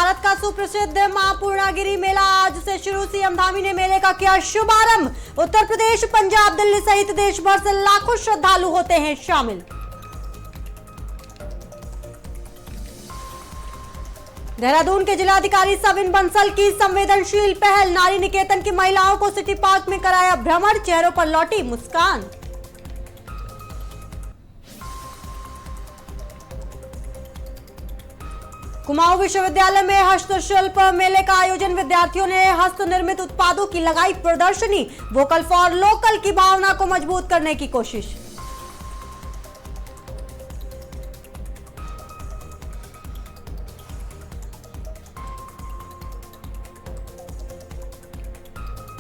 भारत का सुप्रसिद्ध मां पूर्णागिरी मेला आज से शुरू। सीएम धामी ने मेले का किया शुभारंभ। उत्तर प्रदेश, पंजाब, दिल्ली सहित देश भर से लाखों श्रद्धालु होते हैं शामिल। देहरादून के जिलाधिकारी सविन बंसल की संवेदनशील पहल। नारी निकेतन की महिलाओं को सिटी पार्क में कराया भ्रमण, चेहरों पर लौटी मुस्कान। कुमाऊं विश्वविद्यालय में हस्तशिल्प मेले का आयोजन। विद्यार्थियों ने हस्त निर्मित उत्पादों की लगाई प्रदर्शनी। वोकल फॉर लोकल की भावना को मजबूत करने की कोशिश।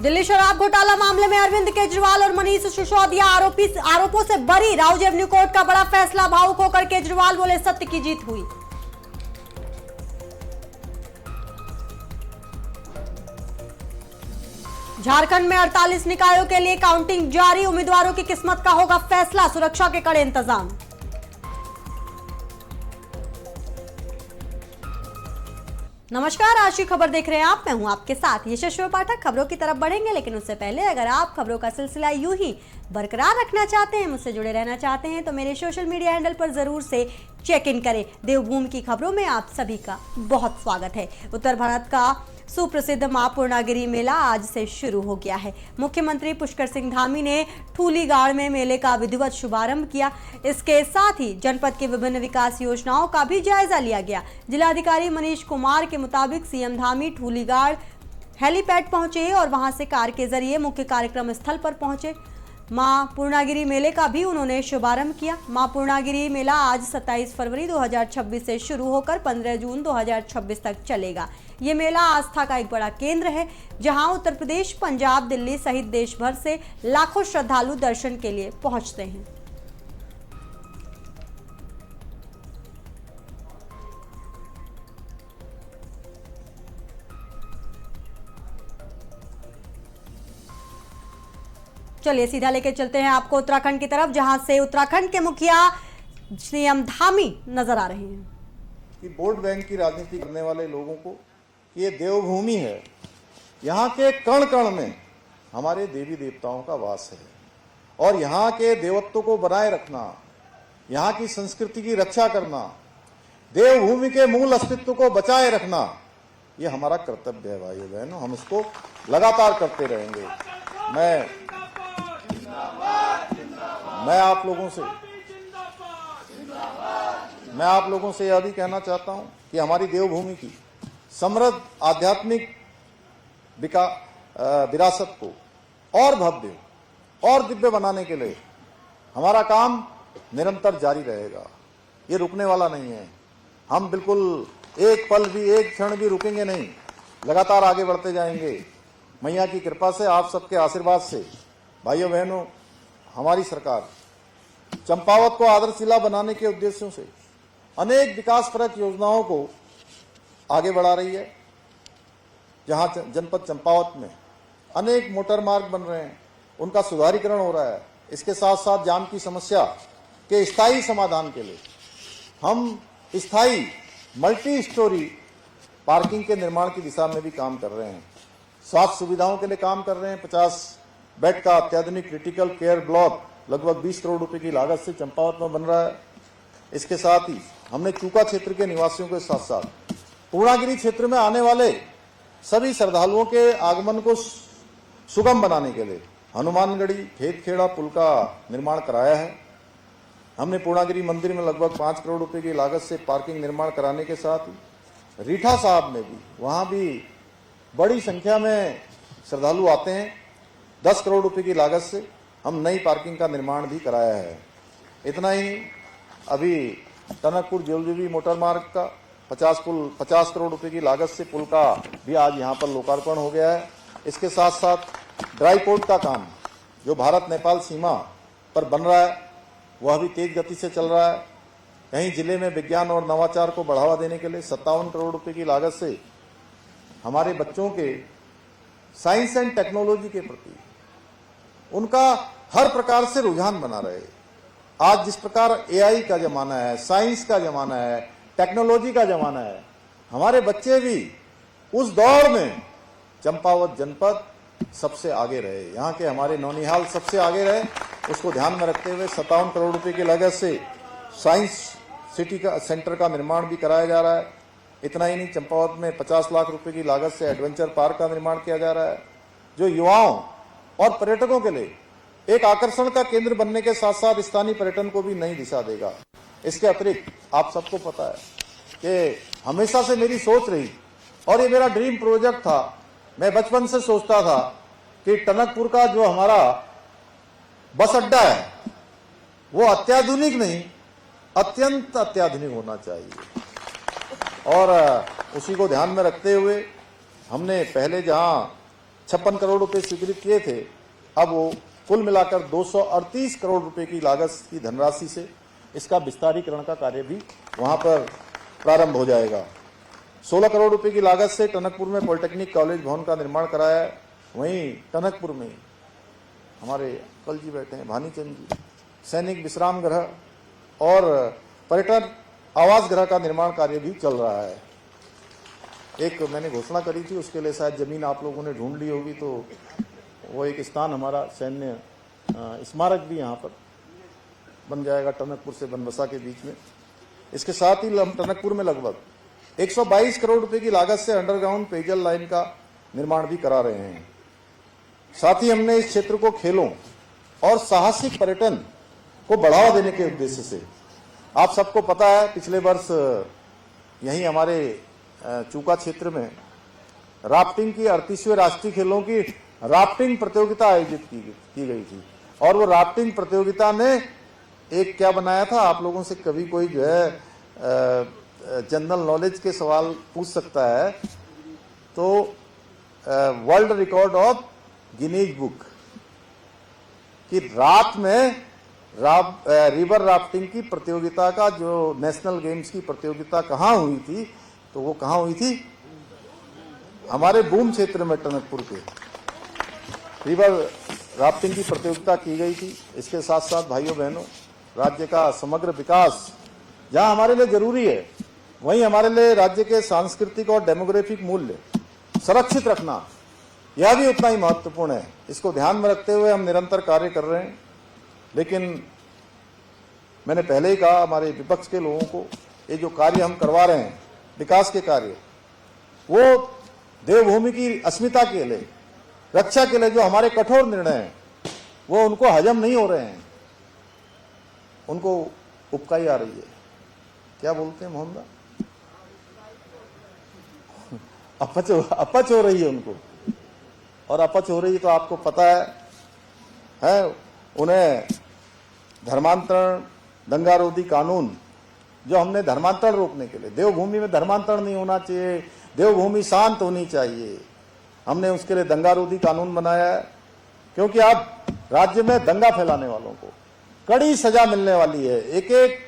दिल्ली शराब घोटाला मामले में अरविंद केजरीवाल और मनीष सिसोदिया आरोपों से बरी। राउ रेवेन्यू कोर्ट का बड़ा फैसला। भावुक होकर केजरीवाल बोले, सत्य की जीत हुई। झारखंड में 48 निकायों के लिए काउंटिंग जारी। उम्मीदवारों की किस्मत का होगा फैसला। सुरक्षा के कड़े इंतजाम। नमस्कार, आज की खबर देख रहे हैं आप। मैं हूं आपके साथ यशस्वी पाठक। खबरों की तरफ बढ़ेंगे, लेकिन उससे पहले अगर आप खबरों का सिलसिला यूं ही बरकरार रखना चाहते हैं, मुझसे जुड़े रहना चाहते हैं, तो मेरे सोशल मीडिया हैंडल पर जरूर से चेक इन करें। देवभूमि की खबरों में आप सभी का बहुत स्वागत है। उत्तर भारत का सुप्रसिद्ध मां पूर्णागिरी मेला आज से शुरू हो गया है। मुख्यमंत्री पुष्कर सिंह धामी ने ठूलीगाड़ में मेले का विधिवत शुभारंभ किया। इसके साथ ही जनपद की विभिन्न विकास योजनाओं का भी जायजा लिया गया। जिलाधिकारी मनीष कुमार के मुताबिक सीएम धामी ठूलीगाड़ हेलीपैड पहुंचे और वहां से कार के जरिए मुख्य कार्यक्रम स्थल पर पहुंचे। मां पूर्णागिरी मेले का भी उन्होंने शुभारंभ किया। मां पूर्णागिरी मेला आज 27 फरवरी 2026 से शुरू होकर 15 जून 2026 तक चलेगा। ये मेला आस्था का एक बड़ा केंद्र है, जहां उत्तर प्रदेश, पंजाब, दिल्ली सहित देश भर से लाखों श्रद्धालु दर्शन के लिए पहुंचते हैं। चलिए सीधा लेके चलते हैं आपको उत्तराखंड की तरफ, जहां से उत्तराखंड के मुखिया सीएम धामी नजर आ रहे हैं। कि वोट बैंक की राजनीति करने वाले लोगों को ये देवभूमि है, यहाँ के कण कण में हमारे देवी देवताओं का वास है और यहाँ के देवत्व को बनाए रखना, यहाँ की संस्कृति की रक्षा करना, देवभूमि के मूल अस्तित्व को बचाए रखना, ये हमारा कर्तव्य है भाइयों बहनों। हम इसको लगातार करते रहेंगे। मैं आप लोगों से यह भी कहना चाहता हूं कि हमारी देवभूमि की समृद्ध आध्यात्मिक विरासत को और भव्य और दिव्य बनाने के लिए हमारा काम निरंतर जारी रहेगा। ये रुकने वाला नहीं है। हम बिल्कुल एक पल भी, एक क्षण भी रुकेंगे नहीं। लगातार आगे बढ़ते जाएंगे। मैया की कृपा से, आप सबके आशीर्वाद से भाइयों बहनों, हमारी सरकार चंपावत को आदर्श जिला बनाने के उद्देश्यों से अनेक विकासपरक योजनाओं को आगे बढ़ा रही है। जहां जनपद चंपावत में अनेक मोटर मार्ग बन रहे हैं, उनका सुधारीकरण हो रहा है। इसके साथ साथ जाम की समस्या के स्थायी समाधान के लिए हम स्थायी मल्टी स्टोरी पार्किंग के निर्माण की दिशा में भी काम कर रहे हैं। स्वास्थ्य सुविधाओं के लिए काम कर रहे हैं। 50 बेड का अत्याधुनिक क्रिटिकल केयर ब्लॉक लगभग 20 करोड़ रुपए की लागत से चंपावत में बन रहा है। इसके साथ ही हमने चूका क्षेत्र के निवासियों के साथ साथ पूर्णागिरी क्षेत्र में आने वाले सभी श्रद्धालुओं के आगमन को सुगम बनाने के लिए हनुमानगढ़ी खेतखेड़ा पुल का निर्माण कराया है। हमने पूर्णागिरी मंदिर में लगभग 5 करोड़ रुपए की लागत से पार्किंग निर्माण कराने के साथ ही रीठा साहब में भी, वहां भी बड़ी संख्या में श्रद्धालु आते हैं। 10 करोड़ रुपए की लागत से हम नई पार्किंग का निर्माण भी कराया है। इतना ही, अभी टनकपुर जलजीवी मोटर मार्ग का 50 करोड़ रुपए की लागत से पुल का भी आज यहाँ पर लोकार्पण हो गया है। इसके साथ साथ ड्राई पोर्ट का काम जो भारत नेपाल सीमा पर बन रहा है, वह भी तेज गति से चल रहा है। कहीं जिले में विज्ञान और नवाचार को बढ़ावा देने के लिए 57 करोड़ रुपए की लागत से हमारे बच्चों के साइंस एंड टेक्नोलॉजी के प्रति उनका हर प्रकार से रुझान बना रहे। आज जिस प्रकार एआई का जमाना है, साइंस का जमाना है, टेक्नोलॉजी का जमाना है, हमारे बच्चे भी उस दौड़ में चंपावत जनपद सबसे आगे रहे, यहाँ के हमारे नौनिहाल सबसे आगे रहे। उसको ध्यान में रखते हुए 57 करोड़ रुपए की लागत से साइंस सिटी का सेंटर का निर्माण भी कराया जा रहा है। इतना ही नहीं, चंपावत में 50 लाख रुपए की लागत से एडवेंचर पार्क का निर्माण किया जा रहा है, जो युवाओं और पर्यटकों के लिए एक आकर्षण का केंद्र बनने के साथ साथ स्थानीय पर्यटन को भी नई दिशा देगा। इसके अतिरिक्त आप सबको पता है कि हमेशा से मेरी सोच रही और ये मेरा ड्रीम प्रोजेक्ट था। मैं बचपन से सोचता था कि टनकपुर का जो हमारा बस अड्डा है वो अत्याधुनिक नहीं, अत्यंत अत्याधुनिक होना चाहिए। और उसी को ध्यान में रखते हुए हमने पहले जहां 56 करोड़ रुपए स्वीकृत किए थे, अब वो कुल मिलाकर 238 करोड़ रुपए की लागत की धनराशि से इसका विस्तारीकरण का कार्य भी वहां पर प्रारंभ हो जाएगा। 16 करोड़ रुपए की लागत से टनकपुर में पॉलिटेक्निक कॉलेज भवन का निर्माण कराया है। वहीं टनकपुर में हमारे कल जी बैठे हैं भानीचंद जी, सैनिक विश्राम गृह और पर्यटन आवास गृह का निर्माण कार्य भी चल रहा है। एक मैंने घोषणा करी थी, उसके लिए शायद जमीन आप लोगों ने ढूंढ ली होगी, तो वो एक स्थान हमारा सैन्य स्मारक भी यहाँ पर बन जाएगा टनकपुर से बनबसा के बीच में। इसके साथ ही टनकपुर में लगभग 122 करोड़ रुपए की लागत से अंडरग्राउंड पेयजल लाइन का निर्माण भी करा रहे हैं। साथ ही हमने इस क्षेत्र को खेलों और साहसिक पर्यटन को बढ़ावा देने के उद्देश्य से, आप सबको पता है पिछले वर्ष यहीं हमारे चूका क्षेत्र में राफ्टिंग की 38वें राष्ट्रीय खेलों की राफ्टिंग प्रतियोगिता आयोजित की गई थी। और वो राफ्टिंग प्रतियोगिता में एक क्या बनाया था, आप लोगों से कभी कोई जो है जनरल नॉलेज के सवाल पूछ सकता है तो world record of Guinness book की रात में रिवर राफ्टिंग की प्रतियोगिता का जो नेशनल गेम्स की प्रतियोगिता कहाँ हुई थी, तो वो कहाँ हुई थी, हमारे बूम क्षेत्र में टनकपुर के रिवर राफ्टिंग की प्रतियोगिता की गई थी। इसके साथ साथ भाइयों बहनों, राज्य का समग्र विकास जहां हमारे लिए जरूरी है, वहीं हमारे लिए राज्य के सांस्कृतिक और डेमोग्राफिक मूल्य संरक्षित रखना यह भी उतना ही महत्वपूर्ण है। इसको ध्यान में रखते हुए हम निरंतर कार्य कर रहे हैं। लेकिन मैंने पहले ही कहा, हमारे विपक्ष के लोगों को ये जो कार्य हम करवा रहे हैं, विकास के कार्य, वो देवभूमि की अस्मिता के लिए, रक्षा के लिए जो हमारे कठोर निर्णय हैं, वो उनको हजम नहीं हो रहे हैं, उनको उबकाई आ रही है। क्या बोलते हैं मोहम्मदा, अपच हो रही है उनको। और अपच हो रही तो आपको पता है उन्हें धर्मांतरण दंगारोधी कानून जो हमने धर्मांतरण रोकने के लिए, देवभूमि में धर्मांतरण नहीं होना चाहिए, देवभूमि शांत होनी चाहिए, हमने उसके लिए दंगारोधी कानून बनाया है। क्योंकि अब राज्य में दंगा फैलाने वालों को कड़ी सजा मिलने वाली है। एक एक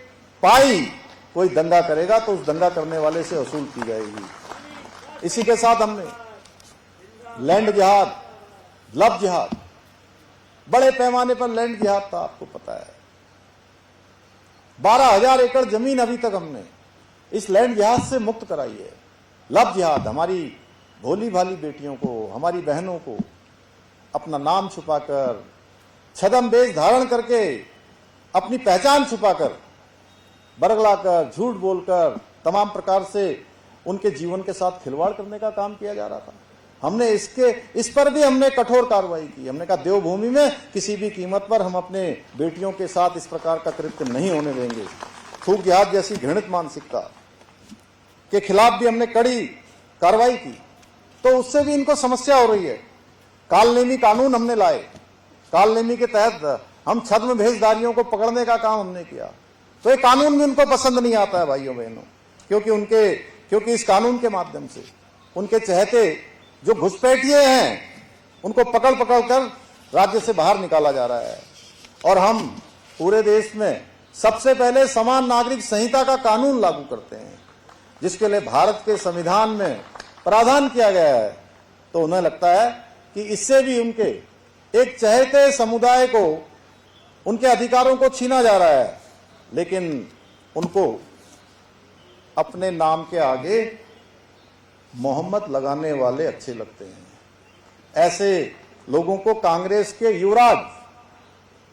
पाई कोई दंगा करेगा तो उस दंगा करने वाले से वसूल की जाएगी। इसी के साथ हमने लैंड जिहाद, लव जिहाद, बड़े पैमाने पर लैंड जिहाद था, आपको पता है 12,000 एकड़ जमीन अभी तक हमने इस लैंड जिहाद से मुक्त कराई है। लव जिहाद, हमारी भोली भाली बेटियों को, हमारी बहनों को अपना नाम छुपाकर, छद्म वेश धारण करके, अपनी पहचान छुपाकर, बरगलाकर, झूठ बोलकर, तमाम प्रकार से उनके जीवन के साथ खिलवाड़ करने का काम किया जा रहा था। हमने इस पर भी हमने कठोर कार्रवाई की। हमने कहा देवभूमि में किसी भी कीमत पर हम अपने बेटियों के साथ इस प्रकार का कृत्य नहीं होने देंगे। थूक जिहाद जैसी घृणित मानसिकता के खिलाफ भी हमने कड़ी कार्रवाई की, तो उससे भी इनको समस्या हो रही है। कालनेमी कानून हमने लाए, कालनेमी के तहत हम छद्म भेषधारियों को पकड़ने का काम हमने किया। तो ये कानून भी उनको पसंद नहीं आता है भाइयों बहनों, क्योंकि इस कानून के माध्यम से उनके चहेते जो घुसपैठिए हैं उनको पकड़ कर राज्य से बाहर निकाला जा रहा है। और हम पूरे देश में सबसे पहले समान नागरिक संहिता का कानून लागू करते हैं, जिसके लिए भारत के संविधान में प्रावधान किया गया है। तो उन्हें लगता है कि इससे भी उनके एक चहेते समुदाय को, उनके अधिकारों को छीना जा रहा है। लेकिन उनको अपने नाम के आगे मोहम्मद लगाने वाले अच्छे लगते हैं। ऐसे लोगों को कांग्रेस के युवराज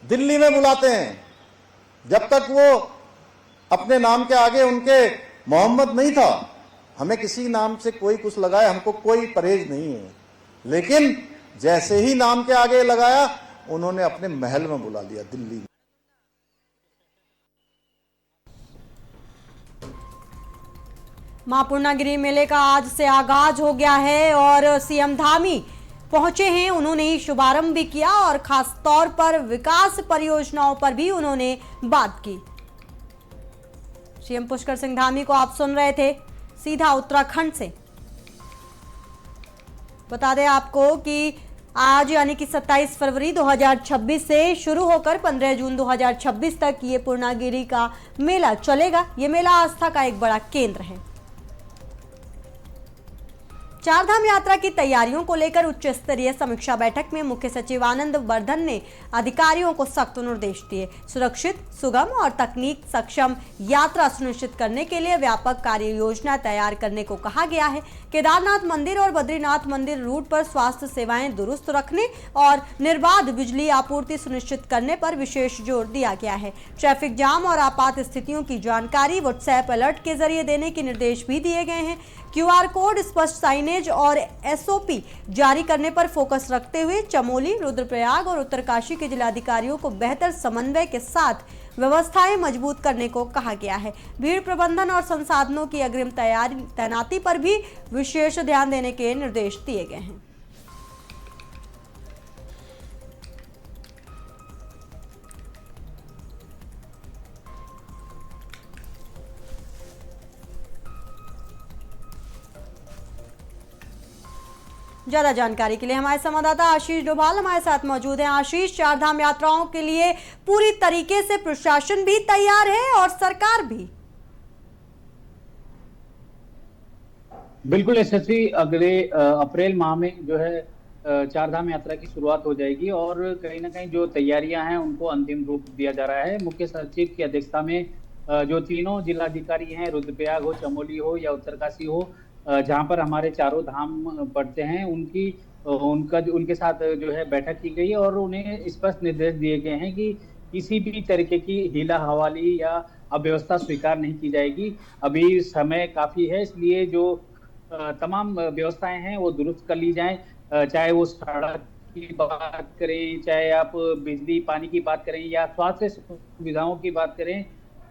दिल्ली में बुलाते हैं। जब तक वो अपने नाम के आगे उनके मोहम्मद नहीं था, हमें किसी नाम से कोई कुछ लगाए, हमको कोई परहेज नहीं है। लेकिन जैसे ही नाम के आगे लगाया, उन्होंने अपने महल में बुला लिया, दिल्ली में। मां पूर्णागिरि मेले का आज से आगाज हो गया है और सीएम धामी पहुंचे हैं। उन्होंने ही शुभारंभ भी किया और खास तौर पर विकास परियोजनाओं पर भी उन्होंने बात की। सीएम पुष्कर सिंह धामी को आप सुन रहे थे सीधा उत्तराखंड से। बता दें आपको कि आज यानी कि 27 फरवरी 2026 से शुरू होकर 15 जून 2026 तक ये पूर्णागिरि का मेला चलेगा। ये मेला आस्था का एक बड़ा केंद्र है। चारधाम यात्रा की तैयारियों को लेकर उच्च स्तरीय समीक्षा बैठक में मुख्य सचिव आनंद वर्धन ने अधिकारियों को सख्त निर्देश दिए। सुरक्षित, सुगम और तकनीक सक्षम यात्रा सुनिश्चित करने के लिए व्यापक कार्य योजना तैयार करने को कहा गया है। केदारनाथ मंदिर और बद्रीनाथ मंदिर रूट पर स्वास्थ्य सेवाएं दुरुस्त रखने और निर्बाध बिजली आपूर्ति सुनिश्चित करने पर विशेष जोर दिया गया है। ट्रैफिक जाम और आपात स्थितियों की जानकारी व्हाट्सएप अलर्ट के जरिए देने के निर्देश भी दिए गए हैं। क्यूआर कोड, स्पष्ट साइनेज और एसओपी जारी करने पर फोकस रखते हुए चमोली, रुद्रप्रयाग और उत्तरकाशी के जिलाधिकारियों को बेहतर समन्वय के साथ व्यवस्थाएं मजबूत करने को कहा गया है। भीड़ प्रबंधन और संसाधनों की अग्रिम तैनाती पर भी विशेष ध्यान देने के निर्देश दिए गए हैं। ज्यादा जानकारी के लिए हमारे संवाददाता आशीष डोभाल हमारे साथ मौजूद हैं। आशीष, चारधाम यात्राओं के लिए पूरी तरीके से प्रशासन भी तैयार है और सरकार भी। बिल्कुल यशस्वी, अगले अप्रैल माह में जो है चारधाम यात्रा की शुरुआत हो जाएगी और कहीं ना कहीं जो तैयारियां हैं उनको अंतिम रूप दिया जा रहा है। मुख्य सचिव की अध्यक्षता में जो तीनों जिलाधिकारी हैं, रुद्रप्रयाग हो, चमोली हो या उत्तरकाशी हो, जहां पर हमारे चारों धाम पड़ते हैं, उनके साथ जो है बैठक की गई और उन्हें स्पष्ट निर्देश दिए गए हैं कि किसी भी तरीके की हीला हवाली या अव्यवस्था स्वीकार नहीं की जाएगी। अभी समय काफी है, इसलिए जो तमाम व्यवस्थाएं हैं वो दुरुस्त कर ली जाएं। चाहे वो सड़क की बात करें, चाहे आप बिजली पानी की बात करें या स्वास्थ्य सुविधाओं की बात करें,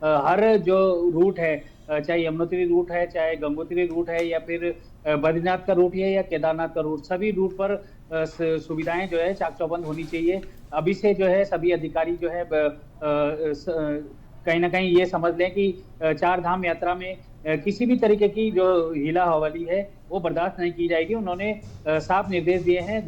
हर जो रूट है, चाहे यमुनोत्री रूट है, चाहे गंगोत्री रूट है या फिर बद्रीनाथ का रूट है या केदारनाथ का रूट, सभी रूट पर सुविधाएं जो है चाक चौबंद होनी चाहिए। अभी से जो है सभी अधिकारी जो है कहीं ना कहीं ये समझ लें कि चार धाम यात्रा में किसी भी तरीके की जो हीला हवाली है वो बर्दाश्त नहीं की जाएगी। उन्होंने साफ निर्देश दिए हैं।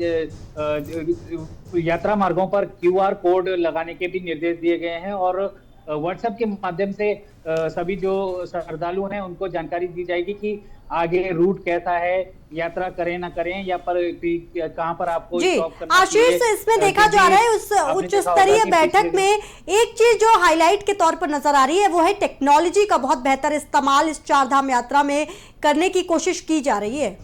यात्रा मार्गों पर क्यूआर कोड लगाने के भी निर्देश दिए गए हैं और व्हाट्सएप के माध्यम से सभी जो श्रद्धालु हैं उनको जानकारी दी जाएगी कि आगे रूट कैसा है, यात्रा करें ना करें या पर कहां पर आपको स्टॉप करना। आशीष, इसमें देखा जा रहा है उस उच्च स्तरीय बैठक में एक चीज जो हाईलाइट के तौर पर नजर आ रही है वो है टेक्नोलॉजी का बहुत बेहतर इस्तेमाल इस चारधाम यात्रा में करने की कोशिश की जा रही है।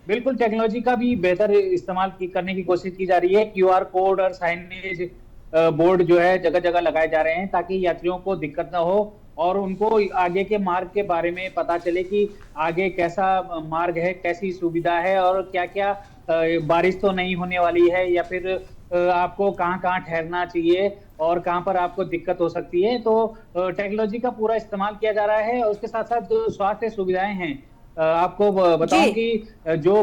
बिल्कुल, टेक्नोलॉजी का भी बेहतर इस्तेमाल करने की कोशिश की जा रही है। क्यूआर कोड और साइनेज बोर्ड जो है जगह जगह लगाए जा रहे हैं ताकि यात्रियों को दिक्कत ना हो और उनको आगे के मार्ग के बारे में पता चले कि आगे कैसा मार्ग है, कैसी सुविधा है और क्या क्या बारिश तो नहीं होने वाली है या फिर आपको कहाँ कहाँ ठहरना चाहिए और कहाँ पर आपको दिक्कत हो सकती है। तो टेक्नोलॉजी का पूरा इस्तेमाल किया जा रहा है और उसके साथ साथ जो स्वास्थ्य सुविधाएं हैं, आपको बताऊं कि जो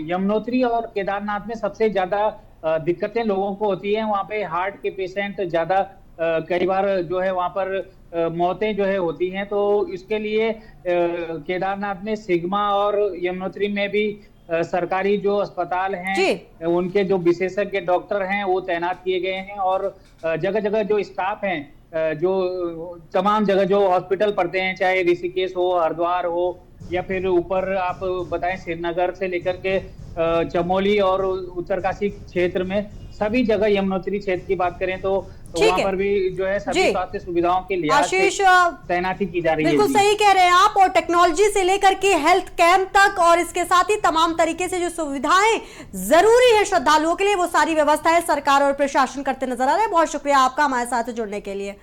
यमुनोत्री और केदारनाथ में सबसे ज्यादा दिक्कतें लोगों को होती हैं, वहाँ पे हार्ट के पेशेंट ज्यादा कई बार जो है वहाँ पर मौतें जो है होती हैं। तो इसके लिए केदारनाथ में सिग्मा और यमुनोत्री में भी सरकारी जो अस्पताल हैं उनके जो विशेषज्ञ डॉक्टर हैं वो तैनात किए गए हैं और जगह जगह जो स्टाफ हैं, जो तमाम जगह जो हॉस्पिटल पड़ते हैं, चाहे ऋषिकेश हो, हरिद्वार हो या फिर ऊपर आप बताएं श्रीनगर से लेकर के चमोली और उत्तरकाशी क्षेत्र में सभी जगह यमुनोत्री क्षेत्र की बात करें तो ठीक वहां है पर भी जो है सभी जी स्वास्थ्य सुविधाओं के लिहाज से आशीष, तैनाती की जा रही है। बिल्कुल जी सही कह रहे हैं आप। और टेक्नोलॉजी से लेकर के हेल्थ कैंप तक और इसके साथ ही तमाम तरीके से जो सुविधाएं जरूरी है श्रद्धालुओं के लिए, वो सारी व्यवस्थाएं सरकार और प्रशासन करते नजर आ रहे हैं। बहुत शुक्रिया आपका हमारे साथ जुड़ने के लिए।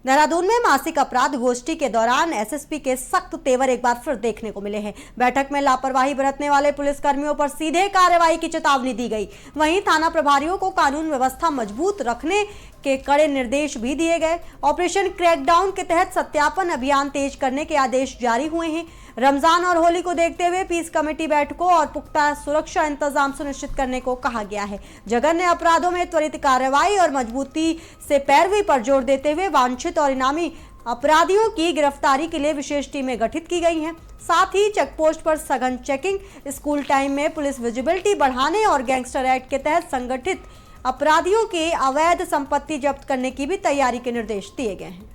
देहरादून में मासिक अपराध गोष्ठी के दौरान एसएसपी के सख्त तेवर एक बार फिर देखने को मिले हैं। बैठक में लापरवाही बरतने वाले पुलिसकर्मियों पर सीधे कार्रवाई की चेतावनी दी गई। वहीं थाना प्रभारियों को कानून व्यवस्था मजबूत रखने के कड़े निर्देश भी दिए गए। ऑपरेशन क्रैकडाउन के तहत सत्यापन अभियान तेज करने के आदेश जारी हुए हैं। रमजान और होली को देखते हुए पीस कमेटी बैठकों और पुख्ता सुरक्षा इंतजाम सुनिश्चित करने को कहा गया है। जघन्य अपराधों में त्वरित कार्रवाई और मजबूती से पैरवी पर जोर देते हुए वांछित और इनामी अपराधियों की गिरफ्तारी के लिए विशेष टीमें गठित की गई हैं। साथ ही चेकपोस्ट पर सघन चेकिंग, स्कूल टाइम में पुलिस विजिबिलिटी बढ़ाने और गैंगस्टर एक्ट के तहत संगठित अपराधियों के अवैध संपत्ति जब्त करने की भी तैयारी के निर्देश दिए गए हैं।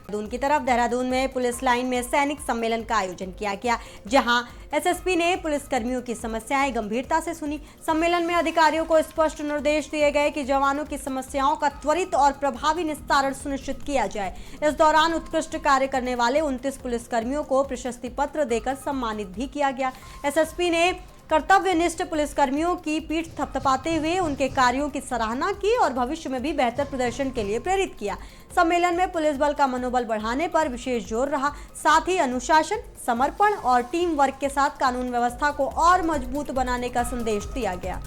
देहरादून की तरफ देहरादून में पुलिस लाइन में सैनिक सम्मेलन का आयोजन किया गया, जहां एसएसपी ने पुलिसकर्मियों की समस्याएं गंभीरता से सुनी। सम्मेलन में अधिकारियों को स्पष्ट निर्देश दिए गए कि जवानों की समस्याओं का त्वरित और प्रभावी निस्तारण सुनिश्चित किया जाए। इस दौरान उत्कृष्ट कार्य करने वाले 29 पुलिसकर्मियों को प्रशस्ति पत्र देकर सम्मानित भी किया गया। एसएसपी ने कर्तव्यनिष्ठ पुलिसकर्मियों की पीठ थपथपाते हुए उनके कार्यों की सराहना की और भविष्य में भी बेहतर प्रदर्शन के लिए प्रेरित किया। सम्मेलन में पुलिस बल का मनोबल बढ़ाने पर विशेष जोर रहा। साथ ही अनुशासन, समर्पण और टीम वर्क के साथ कानून व्यवस्था को और मजबूत बनाने का संदेश दिया गया।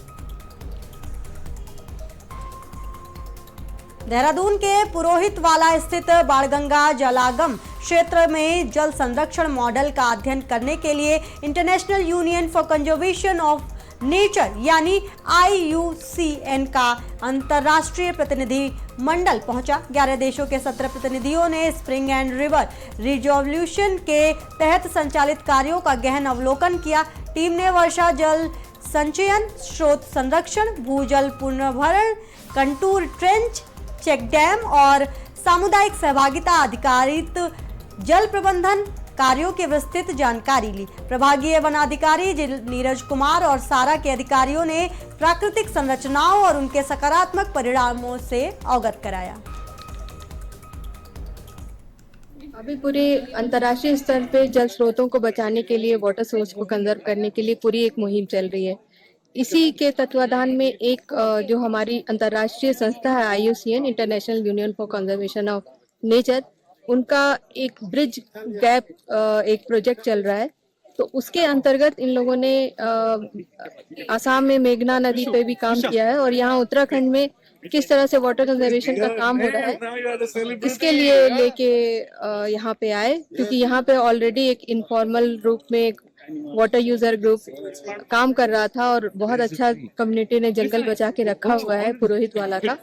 देहरादून के पुरोहितवाला स्थित बाणगंगा जलागम क्षेत्र में जल संरक्षण मॉडल का अध्ययन करने के लिए international union for conservation of nature यानी IUCN का अंतर्राष्ट्रीय प्रतिनिधि मंडल पहुंचा। 11 देशों के 17 प्रतिनिधियों ने स्प्रिंग एंड रिवर रिजोल्यूशन के तहत संचालित कार्यों का गहन अवलोकन किया। टीम ने वर्षा जल संचयन, स्रोत संरक्षण, भूजल पुनर्भरण, कंटूर ट्रेंच, चेक डैम और सामुदायिक सहभागिता आधारित जल प्रबंधन कार्यों की विस्तृत जानकारी ली। प्रभागीय वनाधिकारी नीरज कुमार और सारा के अधिकारियों ने प्राकृतिक संरचनाओं और उनके सकारात्मक परिणामों से अवगत कराया। अभी पूरे अंतर्राष्ट्रीय स्तर पे जल स्रोतों को बचाने के लिए, वाटर सोर्स को कंजर्व करने के लिए पूरी एक मुहिम चल रही है। इसी के तत्वाधान में एक जो हमारी अंतर्राष्ट्रीय संस्था है IUCN, international union for conservation of nature, उनका एक ब्रिज गैप एक प्रोजेक्ट चल रहा है। तो उसके अंतर्गत इन लोगों ने आसाम में मेघना नदी पे भी काम किया है और यहाँ उत्तराखंड में किस तरह से वाटर कंजर्वेशन का काम हो रहा है, इसके लिए लेके यहाँ पे आए, क्योंकि यहाँ पे ऑलरेडी एक इनफॉर्मल रूप में एक वाटर यूजर ग्रुप काम कर रहा था और बहुत अच्छा कम्युनिटी ने जंगल बचा के रखा हुआ है पुरोहितवाला का।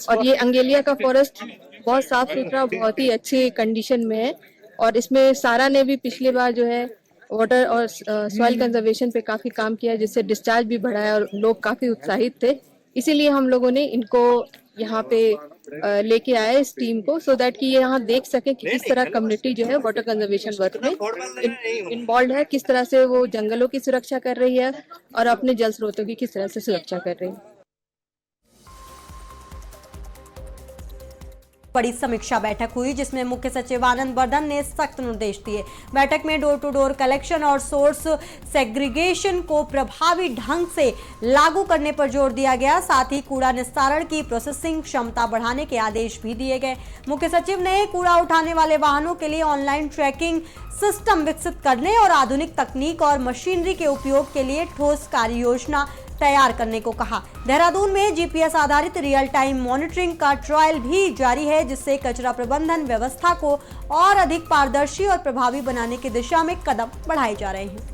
और ये अंगेलिया का फॉरेस्ट बहुत साफ सुथरा, बहुत ही अच्छी कंडीशन में है। और इसमें सारा ने भी पिछली बार जो है वाटर और सॉइल कंजर्वेशन पे काफी काम किया, जिससे डिस्चार्ज भी बढ़ा है और लोग काफी उत्साहित थे। इसीलिए हम लोगों ने इनको यहाँ पे लेके आए इस टीम को, सो दैट कि ये यहाँ देख सके कि किस तरह कम्युनिटी जो है वाटर कंजर्वेशन वर्क में इन्वॉल्व है, किस तरह से वो जंगलों की सुरक्षा कर रही है और अपने जल स्रोतों की किस तरह से सुरक्षा कर रही है। बड़ी समीक्षा बैठक हुई जिसमें मुख्य सचिव आनंद वर्धन ने सख्त निर्देश दिए। बैठक में डोर टू डोर कलेक्शन और सोर्स सेग्रीगेशन को प्रभावी ढंग से लागू करने पर जोर दिया गया। साथ ही कूड़ा निस्तारण की प्रोसेसिंग क्षमता बढ़ाने के आदेश भी दिए गए। मुख्य सचिव ने कूड़ा उठाने वाले वाहनों के लिए ऑनलाइन ट्रैकिंग सिस्टम विकसित करने और आधुनिक तकनीक और मशीनरी के उपयोग के लिए ठोस कार्य योजना तैयार करने को कहा। देहरादून में GPS आधारित रियल टाइम मॉनिटरिंग का ट्रायल भी जारी है, जिससे कचरा प्रबंधन व्यवस्था को और अधिक पारदर्शी और प्रभावी बनाने की दिशा में कदम बढ़ाए जा रहे हैं।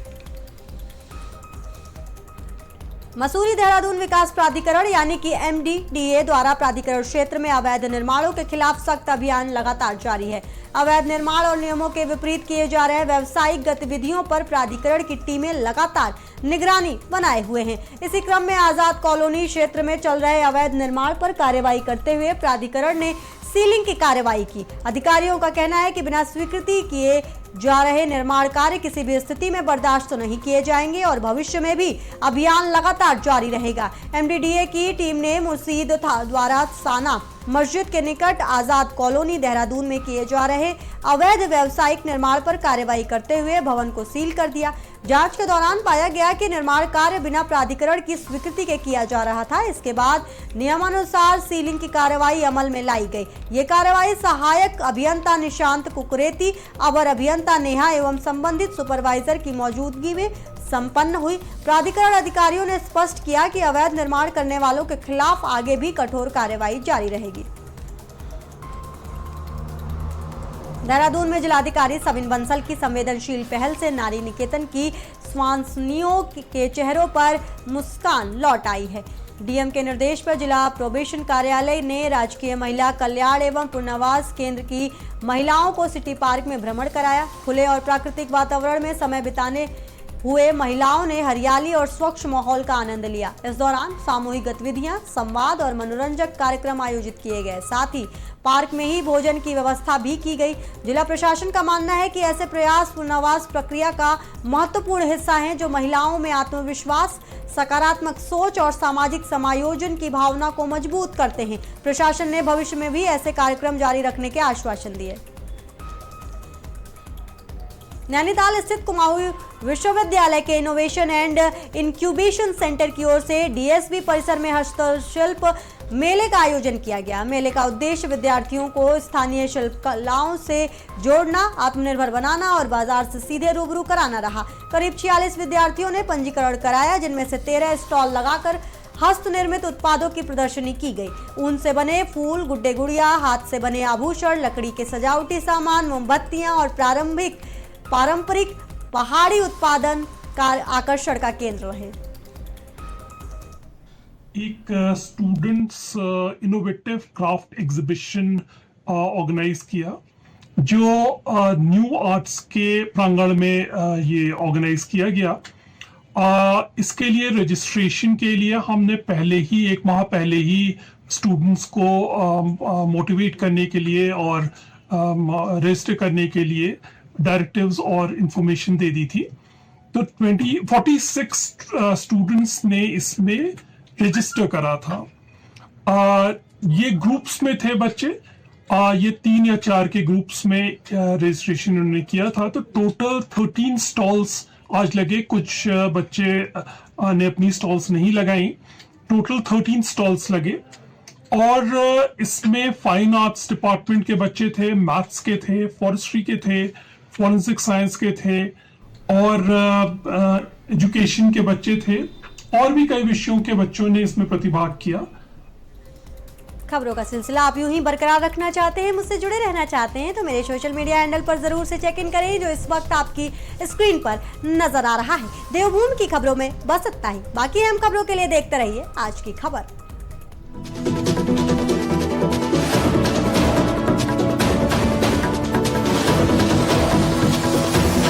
मसूरी देहरादून विकास प्राधिकरण यानी कि MDDA द्वारा प्राधिकरण क्षेत्र में अवैध निर्माणों के खिलाफ सख्त अभियान लगातार जारी है। अवैध निर्माण और नियमों के विपरीत किए जा रहे व्यावसायिक गतिविधियों पर प्राधिकरण की टीमें लगातार निगरानी बनाए हुए हैं। इसी क्रम में आजाद कॉलोनी क्षेत्र में चल रहे अवैध निर्माण पर कार्रवाई करते हुए प्राधिकरण ने सीलिंग की कार्रवाई की। अधिकारियों का कहना है कि बिना स्वीकृति किए जा रहे निर्माण कार्य किसी भी स्थिति में बर्दाश्त नहीं किए जाएंगे और भविष्य में भी अभियान लगातार जारी रहेगा। एमडीडीए की टीम ने मुर्शीद द्वारा साना मस्जिद के निकट आजाद कॉलोनी देहरादून में किए जा रहे अवैध व्यावसायिक निर्माण पर कार्रवाई करते हुए भवन को सील कर दिया। जांच के दौरान पाया गया कि निर्माण कार्य बिना प्राधिकरण की स्वीकृति के किया जा रहा था। इसके बाद नियमानुसार सीलिंग की कार्रवाई अमल में लाई गई। ये कार्रवाई सहायक अभियंता निशांत कुकरेती, अवर अभियंता नेहा एवं संबंधित सुपरवाइजर की मौजूदगी में संपन्न हुई। प्राधिकरण अधिकारियों ने स्पष्ट किया कि अवैध निर्माण करने वालों के खिलाफ आगे भी कठोर कार्रवाई जारी रहेगी। देहरादून में जिलाधिकारी सविन बंसल की संवेदनशील पहल से नारी निकेतन की स्वांसनियों के चेहरों पर मुस्कान लौट आई है। डीएम के निर्देश पर जिला प्रोबेशन कार्यालय ने राजकीय महिला कल्याण एवं पुनर्वास केंद्र की महिलाओं को सिटी पार्क में भ्रमण कराया। खुले और प्राकृतिक वातावरण में समय बिताने हुए महिलाओं ने हरियाली और स्वच्छ माहौल का आनंद लिया। इस दौरान सामूहिक गतिविधियां, संवाद और मनोरंजक कार्यक्रम आयोजित किए गए। साथ ही पार्क में ही भोजन की व्यवस्था भी की गई। जिला प्रशासन का मानना है कि ऐसे प्रयास पुनर्वास प्रक्रिया का महत्वपूर्ण हिस्सा हैं, जो महिलाओं में आत्मविश्वास, सकारात्मक सोच और सामाजिक समायोजन की भावना को मजबूत करते हैं। प्रशासन ने भविष्य में भी ऐसे कार्यक्रम जारी रखने के आश्वासन दिए। नैनीताल स्थित कुमाऊं विश्वविद्यालय के इनोवेशन एंड इंक्यूबेशन सेंटर की ओर से डीएसबी परिसर में हस्तशिल्प मेले का आयोजन किया गया। मेले का उद्देश्य विद्यार्थियों को स्थानीय शिल्प कलाओं से जोड़ना, आत्मनिर्भर बनाना और बाजार से सीधे रूबरू कराना रहा। करीब 46 विद्यार्थियों ने पंजीकरण कराया, जिनमें से 13 स्टॉल लगाकर हस्त निर्मित उत्पादों की प्रदर्शनी की गई। ऊन से बने फूल, गुड्डे गुड़िया, हाथ से बने आभूषण, लकड़ी के सजावटी सामान, मोमबत्तियां और पारंपरिक पहाड़ी उत्पादन का आकर्षण का केंद्र रहे। एक students innovative craft exhibition organize किया, जो न्यू आर्ट्स के प्रांगण में ये ऑर्गेनाइज किया गया। इसके लिए रजिस्ट्रेशन के लिए हमने एक माह पहले ही स्टूडेंट्स को मोटिवेट करने के लिए और रजिस्टर करने के लिए डायरेक्टिव्स और इंफॉर्मेशन दे दी थी। तो 46 स्टूडेंट्स ने इसमें रजिस्टर करा था। ये ग्रुप्स में थे बच्चे, ये 3 या 4 के ग्रुप्स में रजिस्ट्रेशन उन्होंने किया था। तो टोटल 13 स्टॉल्स आज लगे। कुछ बच्चे ने अपनी स्टॉल्स नहीं लगाई। टोटल 13 स्टॉल्स लगे और इसमें फाइन आर्ट्स डिपार्टमेंट के बच्चे थे, मैथ्स के थे, फॉरेस्ट्री के थे, फॉरेंसिक साइंस के थे और एजुकेशन के बच्चे थे और भी कई विषयों के बच्चों ने इसमें प्रतिभाग किया। खबरों का सिलसिला आप यूं ही बरकरार रखना चाहते हैं, मुझसे जुड़े रहना चाहते हैं, तो मेरे सोशल मीडिया हैंडल पर जरूर से चेक इन करें, जो इस वक्त आपकी स्क्रीन पर नजर आ रहा है। देवभूमि की खबरों में बस इतना ही। बाकी हम खबरों के लिए देखते रहिए आज की खबर।